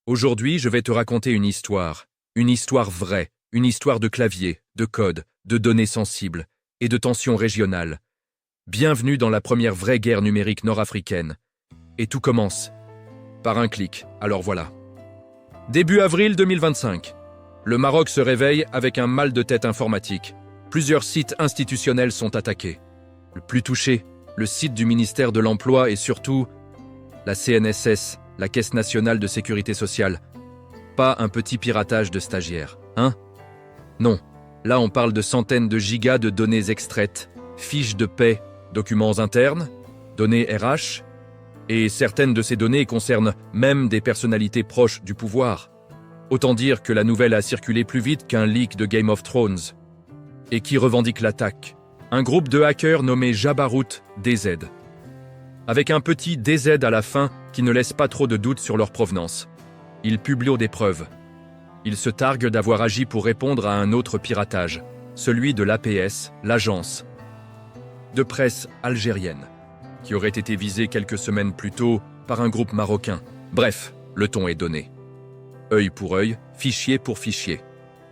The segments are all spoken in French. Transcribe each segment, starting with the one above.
Aujourd'hui, je vais te raconter une histoire vraie, une histoire de clavier, de code, de données sensibles et de tensions régionales. Bienvenue dans la première vraie guerre numérique nord-africaine. Et tout commence par un clic, alors voilà. Début avril 2025. Le Maroc se réveille avec un mal de tête informatique. Plusieurs sites institutionnels sont attaqués. Le plus touché, le site du ministère de l'Emploi et surtout la CNSS, la Caisse nationale de sécurité sociale. Pas un petit piratage de stagiaires, hein? Non, là on parle de centaines de gigas de données extraites, fiches de paie, documents internes, données RH, et certaines de ces données concernent même des personnalités proches du pouvoir. Autant dire que la nouvelle a circulé plus vite qu'un leak de Game of Thrones. Et qui revendique l'attaque? Un groupe de hackers nommé Jabaroot DZ. Avec un petit DZ à la fin qui ne laisse pas trop de doutes sur leur provenance. Ils publient des preuves. Ils se targuent d'avoir agi pour répondre à un autre piratage, celui de l'APS, l'agence de presse algérienne, qui aurait été visée quelques semaines plus tôt par un groupe marocain. Bref, le ton est donné. Œil pour œil, fichier pour fichier.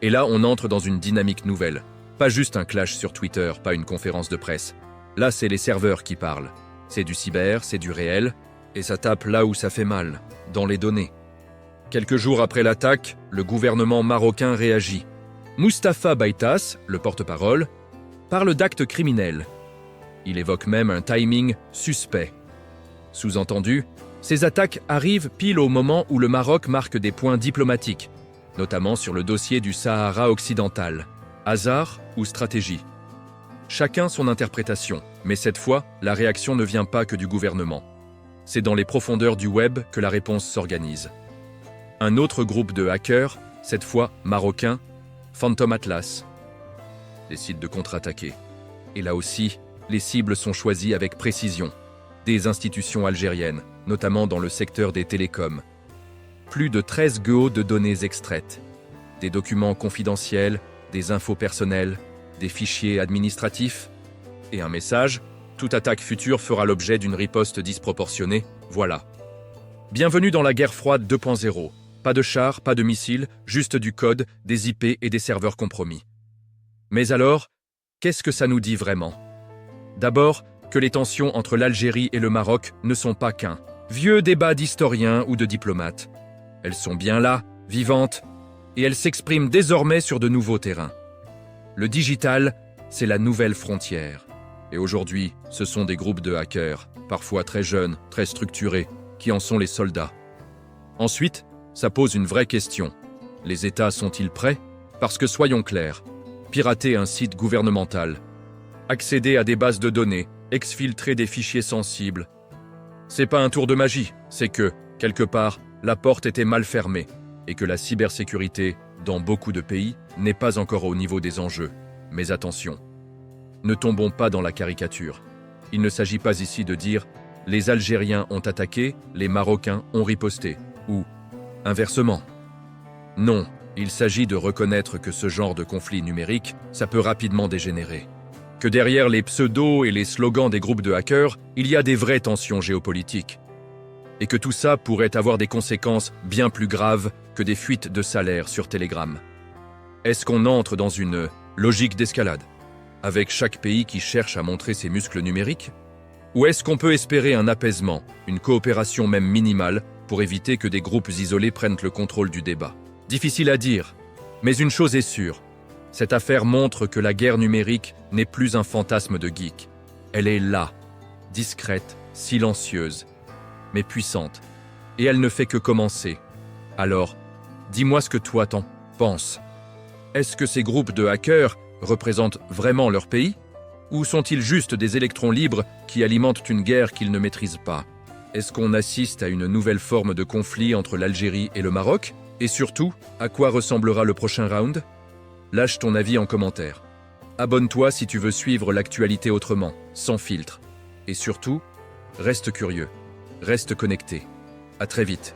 Et là, on entre dans une dynamique nouvelle. Pas juste un clash sur Twitter, pas une conférence de presse. Là, c'est les serveurs qui parlent. C'est du cyber, c'est du réel, et ça tape là où ça fait mal, dans les données. Quelques jours après l'attaque, le gouvernement marocain réagit. Moustapha Baitas, le porte-parole, parle d'actes criminels. Il évoque même un timing suspect. Sous-entendu, ces attaques arrivent pile au moment où le Maroc marque des points diplomatiques, notamment sur le dossier du Sahara occidental. Hasard ou stratégie? Chacun son interprétation, mais cette fois, la réaction ne vient pas que du gouvernement. C'est dans les profondeurs du web que la réponse s'organise. Un autre groupe de hackers, cette fois marocain, Phantom Atlas, décide de contre-attaquer. Et là aussi, les cibles sont choisies avec précision. Des institutions algériennes, notamment dans le secteur des télécoms. Plus de 13 GO de données extraites. Des documents confidentiels, des infos personnelles, des fichiers administratifs. Et un message, toute attaque future fera l'objet d'une riposte disproportionnée, voilà. Bienvenue dans la guerre froide 2.0. Pas de chars, pas de missiles, juste du code, des IP et des serveurs compromis. Mais alors, qu'est-ce que ça nous dit vraiment? D'abord, que les tensions entre l'Algérie et le Maroc ne sont pas qu'un vieux débat d'historiens ou de diplomates. Elles sont bien là, vivantes, et elles s'expriment désormais sur de nouveaux terrains. Le digital, c'est la nouvelle frontière. Et aujourd'hui, ce sont des groupes de hackers, parfois très jeunes, très structurés, qui en sont les soldats. Ensuite, ça pose une vraie question. Les États sont-ils prêts? Parce que soyons clairs, pirater un site gouvernemental, accéder à des bases de données, exfiltrer des fichiers sensibles, c'est pas un tour de magie, c'est que, quelque part, la porte était mal fermée et que la cybersécurité, dans beaucoup de pays, n'est pas encore au niveau des enjeux. Mais attention, ne tombons pas dans la caricature. Il ne s'agit pas ici de dire « les Algériens ont attaqué, les Marocains ont riposté » ou « inversement ». Non, il s'agit de reconnaître que ce genre de conflit numérique, ça peut rapidement dégénérer. Que derrière les pseudos et les slogans des groupes de hackers, il y a des vraies tensions géopolitiques. Et que tout ça pourrait avoir des conséquences bien plus graves que des fuites de salaire sur Telegram. Est-ce qu'on entre dans une logique d'escalade, avec chaque pays qui cherche à montrer ses muscles numériques? Ou est-ce qu'on peut espérer un apaisement, une coopération même minimale, pour éviter que des groupes isolés prennent le contrôle du débat? Difficile à dire, mais une chose est sûre. Cette affaire montre que la guerre numérique n'est plus un fantasme de geek. Elle est là, discrète, silencieuse, mais puissante. Et elle ne fait que commencer. Alors, dis-moi ce que toi t'en penses. Est-ce que ces groupes de hackers représentent vraiment leur pays? Ou sont-ils juste des électrons libres qui alimentent une guerre qu'ils ne maîtrisent pas? Est-ce qu'on assiste à une nouvelle forme de conflit entre l'Algérie et le Maroc? Et surtout, à quoi ressemblera le prochain round? Lâche ton avis en commentaire. Abonne-toi si tu veux suivre l'actualité autrement, sans filtre. Et surtout, reste curieux, reste connecté. À très vite.